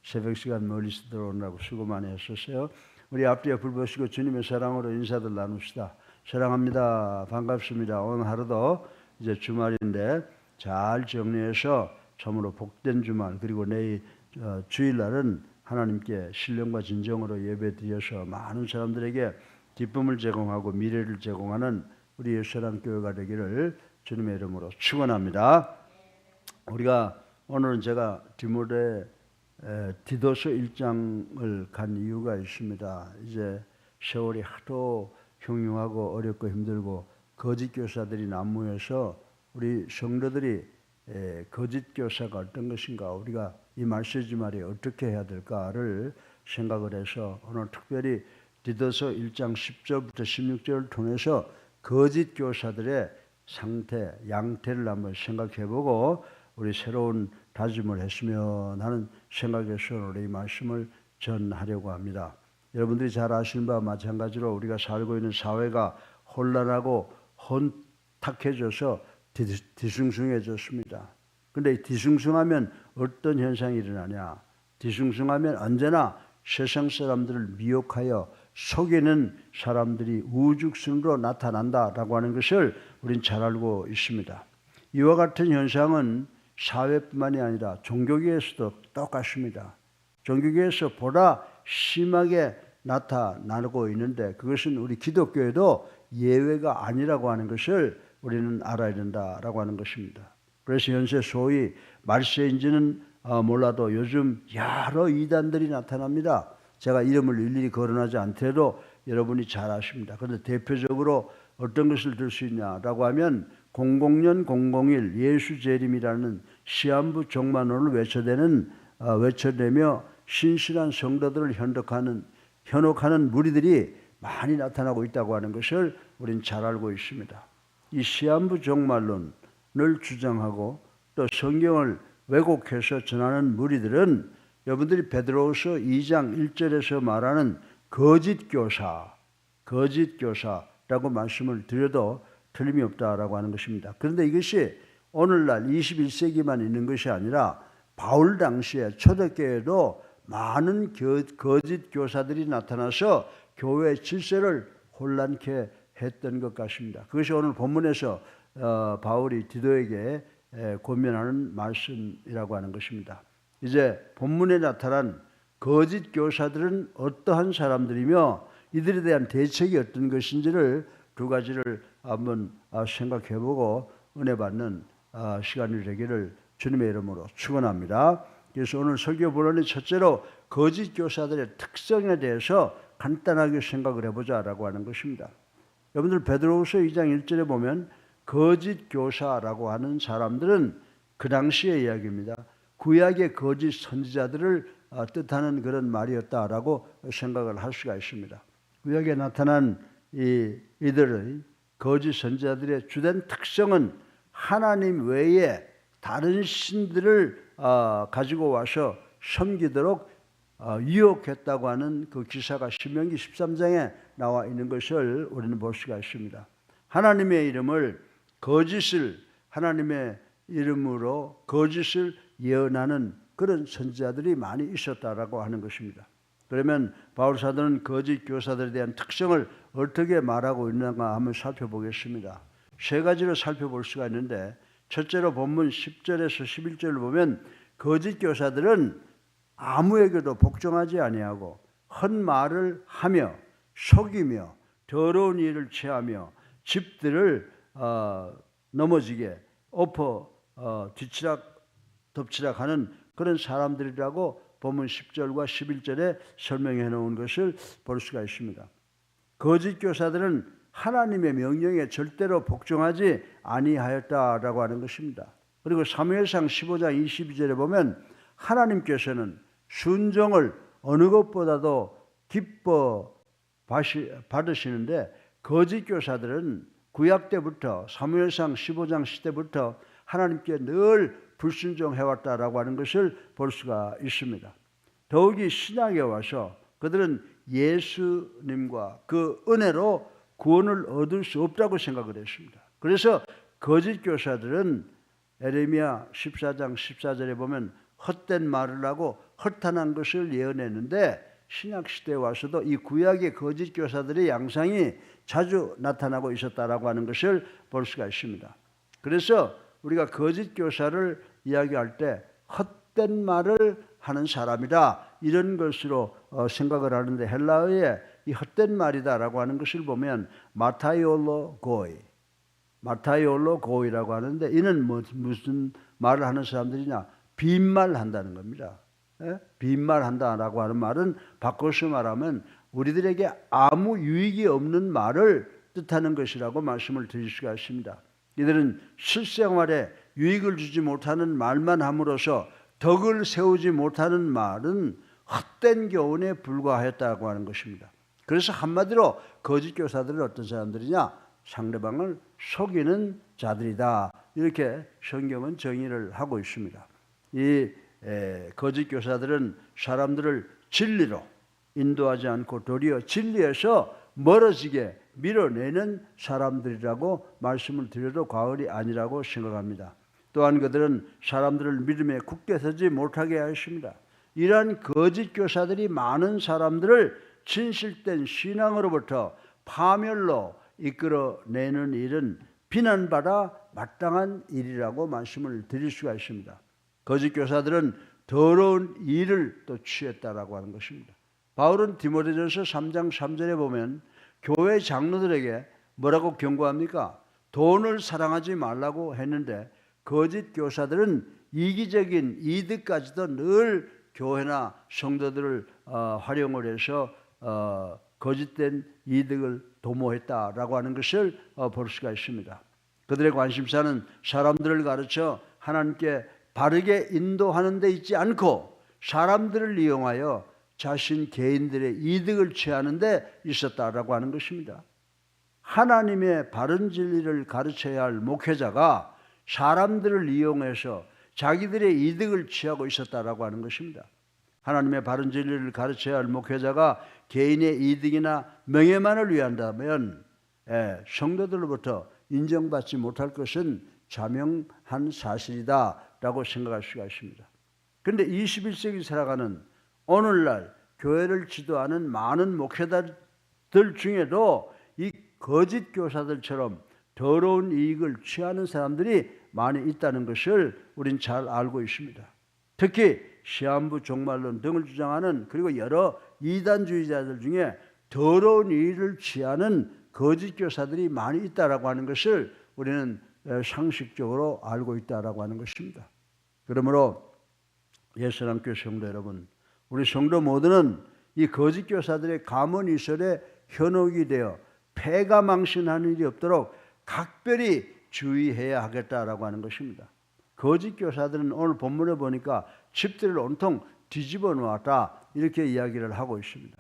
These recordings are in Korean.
새벽 시간 멀리서 들어오느라고 수고 많이 하셨어요. 우리 앞뒤에 불 보시고 주님의 사랑으로 인사들 나눕시다. 사랑합니다. 반갑습니다. 오늘 하루도 이제 주말인데 잘 정리해서 참으로 복된 주말, 그리고 내일 주일날은 하나님께 신령과 진정으로 예배드려서 많은 사람들에게 기쁨을 제공하고 미래를 제공하는 우리 예수사랑교회가 되기를 주님의 이름으로 축원합니다. 우리가 오늘은 제가 디도서 1장을 간 이유가 있습니다. 이제 세월이 하도 흉흉하고 어렵고 힘들고 거짓 교사들이 난무해서 우리 성도들이 거짓 교사가 어떤 것인가, 우리가 이 말세지 말에 어떻게 해야 될까를 생각을 해서 오늘 특별히 디도서 1장 10절부터 16절을 통해서 거짓 교사들의 상태, 양태를 한번 생각해보고 우리 새로운 다짐을 했으면 하는 생각에서 오늘 이 말씀을 전하려고 합니다. 여러분들이 잘 아시는 바와 마찬가지로 우리가 살고 있는 사회가 혼란하고 혼탁해져서 뒤숭숭해졌습니다. 그런데 뒤숭숭하면 어떤 현상이 일어나냐? 뒤숭숭하면 언제나 세상 사람들을 미혹하여 속이는 사람들이 우죽순으로 나타난다라고 하는 것을 우린 잘 알고 있습니다. 이와 같은 현상은 사회뿐만이 아니라 종교계에서도 똑같습니다. 종교계에서 보다 심하게 나타나고 있는데 그것은 우리 기독교에도 예외가 아니라고 하는 것을 우리는 알아야 된다라고 하는 것입니다. 그래서 현재 소위 말세인지는 몰라도 요즘 여러 이단들이 나타납니다. 제가 이름을 일일이 거론하지 않더라도 여러분이 잘 아십니다. 그런데 대표적으로 어떤 것을 들 수 있냐라고 하면 00년 001 예수 재림이라는 시한부 종말론을 외쳐대며 신실한 성도들을 현혹하는 무리들이 많이 나타나고 있다고 하는 것을 우린 잘 알고 있습니다. 이 시한부 종말론을 주장하고 또 성경을 왜곡해서 전하는 무리들은 여러분들이 베드로후서 2장 1절에서 말하는 거짓 교사라고 말씀을 드려도 틀림이 없다라고 하는 것입니다. 그런데 이것이 오늘날 21세기만 있는 것이 아니라 바울 당시에 초대교회에도 많은 거짓 교사들이 나타나서 교회의 질서를 혼란케 했던 것 같습니다. 그것이 오늘 본문에서 바울이 디도에게 권면하는 말씀이라고 하는 것입니다. 이제 본문에 나타난 거짓 교사들은 어떠한 사람들이며 이들에 대한 대책이 어떤 것인지를 두 가지를 한번 생각해보고 은혜 받는 시간이 되기를 주님의 이름으로 축원합니다. 그래서 오늘 설교 본론의 첫째로 거짓 교사들의 특성에 대해서 간단하게 생각을 해보자라고 하는 것입니다. 여러분들 베드로후서 2장 1절에 보면 거짓 교사라고 하는 사람들은 그 당시의 이야기입니다. 구약의 거짓 선지자들을 뜻하는 그런 말이었다라고 생각을 할 수가 있습니다. 구약에 나타난 이들의 거짓 선지자들의 주된 특성은 하나님 외에 다른 신들을 가지고 와서 섬기도록 유혹했다고 하는 그 기사가 신명기 13장에 나와 있는 것을 우리는 볼 수가 있습니다. 하나님의 이름으로 거짓을 예언하는 그런 선지자들이 많이 있었다라고 하는 것입니다. 그러면 바울 사도는 거짓 교사들에 대한 특성을 어떻게 말하고 있는가 한번 살펴보겠습니다. 세 가지로 살펴볼 수가 있는데, 첫째로 본문 10절에서 11절을 보면 거짓 교사들은 아무에게도 복종하지 아니하고 헛말을 하며 속이며 더러운 일을 취하며 집들을 넘어지게 덮치락하는 그런 사람들이라고 본문 10절과 11절에 설명해 놓은 것을 볼 수가 있습니다. 거짓 교사들은 하나님의 명령에 절대로 복종하지 아니하였다라고 하는 것입니다. 그리고 사무엘상 15장 22절에 보면 하나님께서는 순종을 어느 것보다도 기뻐 받으시는데 거짓 교사들은 구약 때부터 사무엘상 15장 시대부터 하나님께 늘 불순종해왔다라고 하는 것을 볼 수가 있습니다. 더욱이 신약에 와서 그들은 예수님과 그 은혜로 구원을 얻을 수 없다고 생각을 했습니다. 그래서 거짓 교사들은 에레미야 14장 14절에 보면 헛된 말을 하고 허탄한 것을 예언했는데 신약시대에 와서도 이 구약의 거짓 교사들의 양상이 자주 나타나고 있었다라고 하는 것을 볼 수가 있습니다. 그래서 우리가 거짓 교사를 이야기할 때 헛된 말을 하는 사람이다 이런 것으로 생각을 하는데 헬라어에 이 헛된 말이다라고 하는 것을 보면 마타이올로 고이라고 하는데 이는 무슨 말을 하는 사람들이냐? 빈말 한다는 겁니다. 빈말 한다라고 하는 말은 바꿔서 말하면 우리들에게 아무 유익이 없는 말을 뜻하는 것이라고 말씀을 드릴 수가 있습니다. 이들은 실생활에 유익을 주지 못하는 말만 함으로써 덕을 세우지 못하는 말은 헛된 교훈에 불과하였다고 하는 것입니다. 그래서 한마디로 거짓 교사들은 어떤 사람들이냐? 상대방을 속이는 자들이다. 이렇게 성경은 정의를 하고 있습니다. 이 거짓 교사들은 사람들을 진리로 인도하지 않고 도리어 진리에서 멀어지게 밀어내는 사람들이라고 말씀을 드려도 과언이 아니라고 생각합니다. 또한 그들은 사람들을 믿음에 굳게 서지 못하게 하였습니다. 이러한 거짓 교사들이 많은 사람들을 진실된 신앙으로부터 파멸로 이끌어내는 일은 비난받아 마땅한 일이라고 말씀을 드릴 수가 있습니다. 거짓 교사들은 더러운 일을 또 취했다라고 하는 것입니다. 바울은 디모데전서 3장 3절에 보면 교회 장로들에게 뭐라고 경고합니까? 돈을 사랑하지 말라고 했는데 거짓 교사들은 이기적인 이득까지도 늘 교회나 성도들을 활용을 해서 거짓된 이득을 도모했다라고 하는 것을 볼 수가 있습니다. 그들의 관심사는 사람들을 가르쳐 하나님께 바르게 인도하는 데 있지 않고 사람들을 이용하여 자신 개인들의 이득을 취하는 데 있었다라고 하는 것입니다. 하나님의 바른 진리를 가르쳐야 할 목회자가 사람들을 이용해서 자기들의 이득을 취하고 있었다라고 하는 것입니다. 하나님의 바른 진리를 가르쳐야 할 목회자가 개인의 이득이나 명예만을 위한다면 성도들로부터 인정받지 못할 것은 자명한 사실이다라고 생각할 수가 있습니다. 그런데 21세기 살아가는 오늘날 교회를 지도하는 많은 목회자들 중에도 이 거짓 교사들처럼 더러운 이익을 취하는 사람들이 많이 있다는 것을 우린 잘 알고 있습니다. 특히 시한부 종말론 등을 주장하는 그리고 여러 이단주의자들 중에 더러운 일을 취하는 거짓 교사들이 많이 있다라고 하는 것을 우리는 상식적으로 알고 있다라고 하는 것입니다. 그러므로 예수님교회 성도 여러분, 우리 성도 모두는 이 거짓 교사들의 가문이설에 현혹이 되어 폐가 망신하는 일이 없도록 각별히 주의해야 하겠다라고 하는 것입니다. 거짓 교사들은 오늘 본문에 보니까 집들을 온통 뒤집어 놓았다 이렇게 이야기를 하고 있습니다.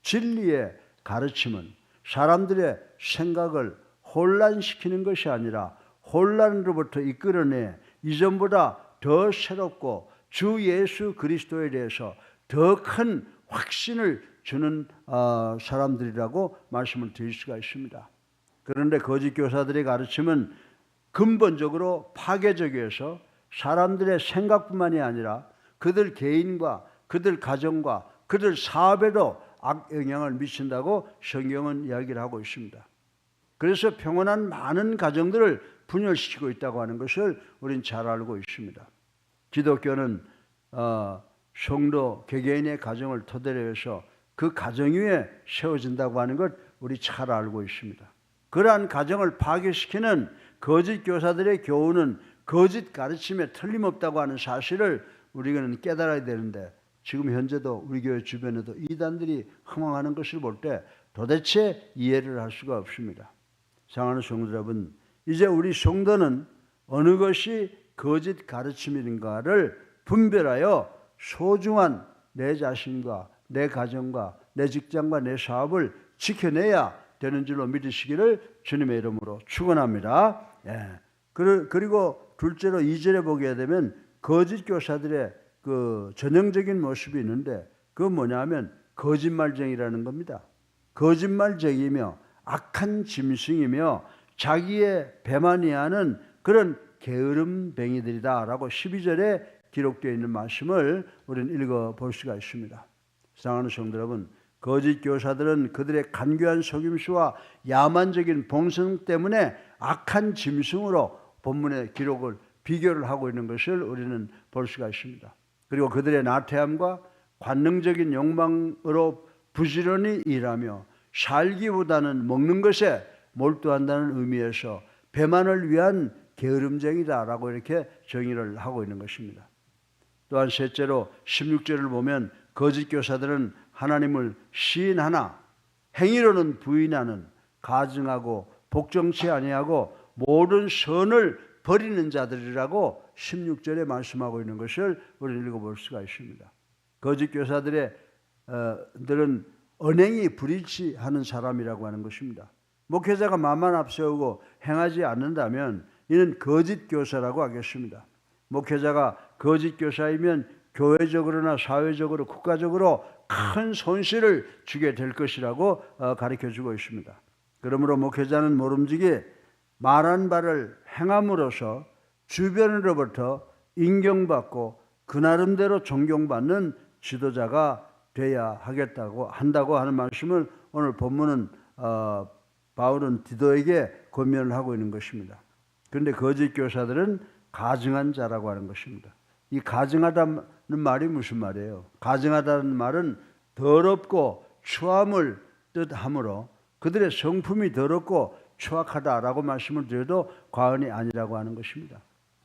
진리의 가르침은 사람들의 생각을 혼란시키는 것이 아니라 혼란으로부터 이끌어내 이전보다 더 새롭고 주 예수 그리스도에 대해서 더 큰 확신을 주는 사람들이라고 말씀을 드릴 수가 있습니다. 그런데 거짓 교사들의 가르침은 근본적으로 파괴적이어서 사람들의 생각뿐만이 아니라 그들 개인과 그들 가정과 그들 사업에도 악영향을 미친다고 성경은 이야기를 하고 있습니다. 그래서 평온한 많은 가정들을 분열시키고 있다고 하는 것을 우린 잘 알고 있습니다. 기독교는 성도 개개인의 가정을 토대로 해서 그 가정 위에 세워진다고 하는 것 우리 잘 알고 있습니다. 그러한 가정을 파괴시키는 거짓 교사들의 교훈은 거짓 가르침에 틀림없다고 하는 사실을 우리는 깨달아야 되는데 지금 현재도 우리 교회 주변에도 이단들이 흥황하는 것을 볼 때 도대체 이해를 할 수가 없습니다. 사랑하는 성도 여러분, 이제 우리 성도는 어느 것이 거짓 가르침인가를 분별하여 소중한 내 자신과 내 가정과 내 직장과 내 사업을 지켜내야 되는 줄로 믿으시기를 주님의 이름으로 축원합니다. 그리고 둘째로 2절에 보게 되면 거짓 교사들의 그 전형적인 모습이 있는데 그건 뭐냐면 거짓말쟁이라는 겁니다. 거짓말쟁이며 악한 짐승이며 자기의 배만이하는 그런 게으름뱅이들이다 라고 12절에 기록되어 있는 말씀을 우리는 읽어볼 수가 있습니다. 사랑하는 성도 여러분, 거짓 교사들은 그들의 간교한 속임수와 야만적인 본성 때문에 악한 짐승으로 본문의 기록을 비교를 하고 있는 것을 우리는 볼 수가 있습니다. 그리고 그들의 나태함과 관능적인 욕망으로 부지런히 일하며 살기보다는 먹는 것에 몰두한다는 의미에서 배만을 위한 게으름쟁이다라고 이렇게 정의를 하고 있는 것입니다. 또한 셋째로 16절을 보면 거짓 교사들은 하나님을 시인하나 행위로는 부인하는, 가증하고 복종치 아니하고 모든 선을 버리는 자들이라고 16절에 말씀하고 있는 것을 우리는 읽어볼 수가 있습니다. 거짓 교사들은 언행이 불일치하는 사람이라고 하는 것입니다. 목회자가 말만 앞세우고 행하지 않는다면 이는 거짓 교사라고 하겠습니다. 목회자가 거짓 교사이면 교회적으로나 사회적으로 국가적으로 큰 손실을 주게 될 것이라고 가르쳐주고 있습니다. 그러므로 목회자는 모름지기 말한 바를 행함으로써 주변으로부터 인정받고 그 나름대로 존경받는 지도자가 돼야 한다고 하는 말씀을 오늘 본문은 바울은 디도에게 권면을 하고 있는 것입니다. 그런데 거짓 교사들은 가증한 자라고 하는 것입니다. 이 가증하다는 말이 무슨 말이에요? 가증하다는 말은 더럽고 추함을 뜻하므로 그들의 성품이 더럽고 추악하다라고 말씀을 드려도 과언이 아니라고 하는 것입니다.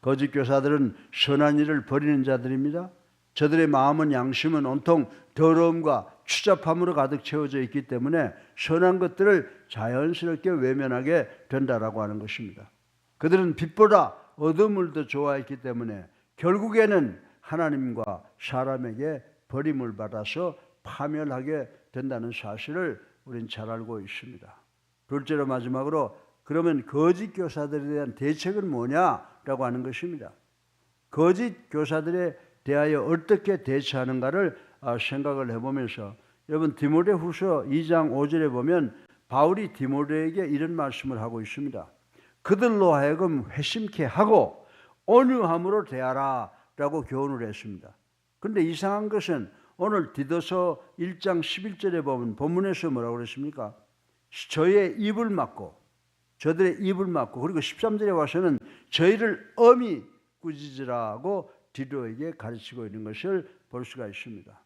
거짓 교사들은 선한 일을 버리는 자들입니다. 저들의 마음은 양심은 온통 더러움과 추잡함으로 가득 채워져 있기 때문에 선한 것들을 자연스럽게 외면하게 된다라고 하는 것입니다. 그들은 빛보다 어둠을 더 좋아했기 때문에 결국에는 하나님과 사람에게 버림을 받아서 파멸하게 된다는 사실을 우리는 잘 알고 있습니다. 둘째로 마지막으로 그러면 거짓 교사들에 대한 대책은 뭐냐라고 하는 것입니다. 거짓 교사들에 대하여 어떻게 대처하는가를 생각을 해보면서 여러분 디모데후서 2장 5절에 보면 바울이 디모데에게 이런 말씀을 하고 있습니다. 그들로 하여금 회심케 하고 온유함으로 대하라 라고 교훈을 했습니다. 그런데 이상한 것은 오늘 디도서 1장 11절에 보면 본문에서 뭐라고 그랬습니까? 저희의 입을 막고 저들의 입을 막고 그리고 13절에 와서는 저희를 엄히 꾸짖으라고 디도에게 가르치고 있는 것을 볼 수가 있습니다.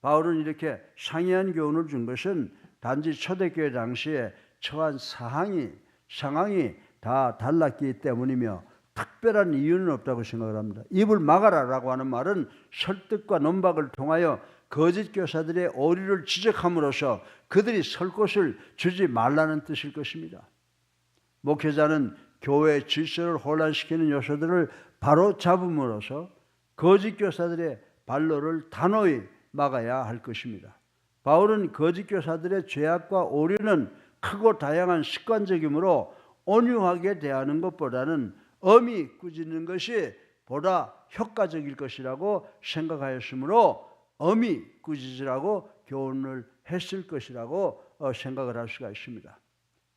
바울은 이렇게 상이한 교훈을 준 것은 단지 초대교회 당시에 처한 상황이 다 달랐기 때문이며 특별한 이유는 없다고 생각을 합니다. 입을 막아라라고 하는 말은 설득과 논박을 통하여 거짓 교사들의 오류를 지적함으로써 그들이 설 곳을 주지 말라는 뜻일 것입니다. 목회자는 교회의 질서를 혼란시키는 요소들을 바로 잡음으로써 거짓 교사들의 발로를 단호히 막아야 할 것입니다. 바울은 거짓 교사들의 죄악과 오류는 크고 다양한 습관적이므로 온유하게 대하는 것보다는 엄히 꾸짖는 것이 보다 효과적일 것이라고 생각하였으므로 엄히 꾸짖으라고 교훈을 했을 것이라고 생각을 할 수가 있습니다.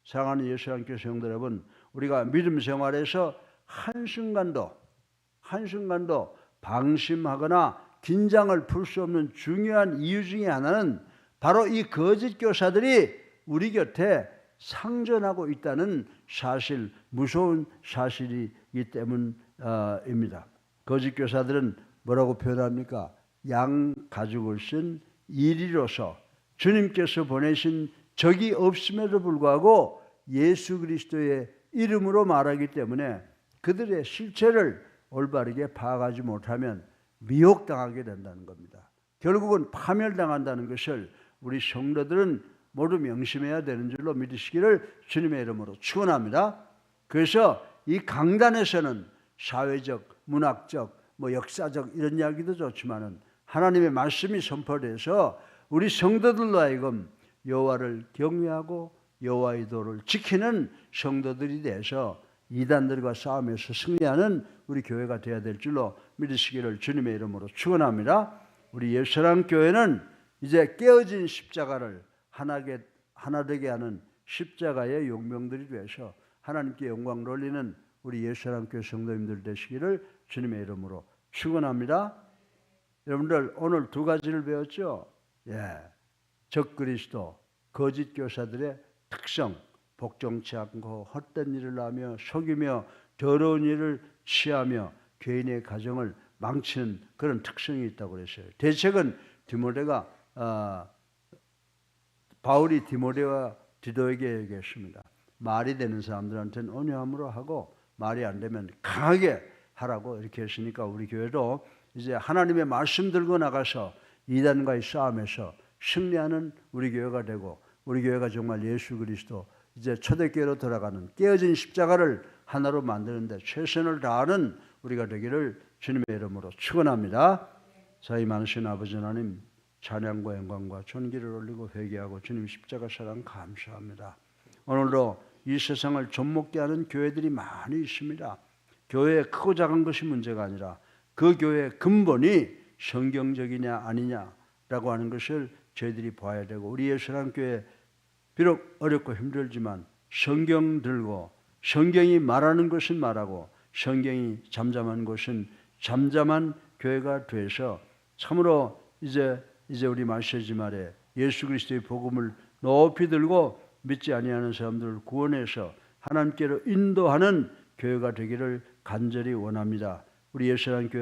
사랑하는 예수님 교회 성도 여러분, 우리가 믿음 생활에서 한순간도 방심하거나 긴장을 풀 수 없는 중요한 이유 중에 하나는 바로 이 거짓 교사들이 우리 곁에 상존하고 있다는 사실, 무서운 사실이기 때문입니다. 거짓 교사들은 뭐라고 표현합니까? 양 가죽을 쓴 이리로서 주님께서 보내신 적이 없음에도 불구하고 예수 그리스도의 이름으로 말하기 때문에 그들의 실체를 올바르게 파악하지 못하면 미혹당하게 된다는 겁니다. 결국은 파멸당한다는 것을 우리 성도들은 모두 명심해야 되는 줄로 믿으시기를 주님의 이름으로 축원합니다. 그래서 이 강단에서는 사회적, 문학적, 역사적 이런 이야기도 좋지만은 하나님의 말씀이 선포돼서 우리 성도들로 하여금 여호와를 경외하고 여호와의 도를 지키는 성도들이 돼서 이단들과 싸움에서 승리하는 우리 교회가 되어야 될 줄로 믿으시기를 주님의 이름으로 축원합니다. 우리 예수사랑교회는 이제 깨어진 십자가를 하나 되게 하는 십자가의 용병들이 되어서 하나님께 영광 돌리는 우리 예수사랑교회 성도님들 되시기를 주님의 이름으로 축원합니다. 여러분들 오늘 두 가지를 배웠죠? 예. 적그리스도, 거짓 교사들의 특성, 복종치 않고 헛된 일을 하며 속이며 더러운 일을 취하며 개인의 가정을 망치는 그런 특성이 있다고 그랬어요. 대책은 바울이 디모데와 디도에게 얘기했습니다. 말이 되는 사람들한테는 온유함으로 하고 말이 안 되면 강하게 하라고 이렇게 했으니까 우리 교회도 이제 하나님의 말씀 들고 나가서 이단과의 싸움에서 승리하는 우리 교회가 되고 우리 교회가 정말 예수 그리스도 이제 초대교회로 돌아가는 깨어진 십자가를 하나로 만드는데 최선을 다하는 우리가 되기를 주님의 이름으로 축원합니다. 자비 많으신 아버지 하나님 찬양과 영광과 존귀를 올리고 회개하고 주님 십자가 사랑 감사합니다. 오늘도 이 세상을 좀먹게 하는 교회들이 많이 있습니다. 교회에 크고 작은 것이 문제가 아니라 그 교회의 근본이 성경적이냐 아니냐라고 하는 것을 저희들이 봐야 되고 우리 예수랑교회 비록 어렵고 힘들지만 성경 들고 성경이 말하는 것은 말하고 성경이 잠잠한 것은 잠잠한 교회가 돼서 참으로 이제 우리 마시지 말에 예수 그리스도의 복음을 높이 들고 믿지 아니하는 사람들을 구원해서 하나님께로 인도하는 교회가 되기를 간절히 원합니다. 우리 예수랑 교회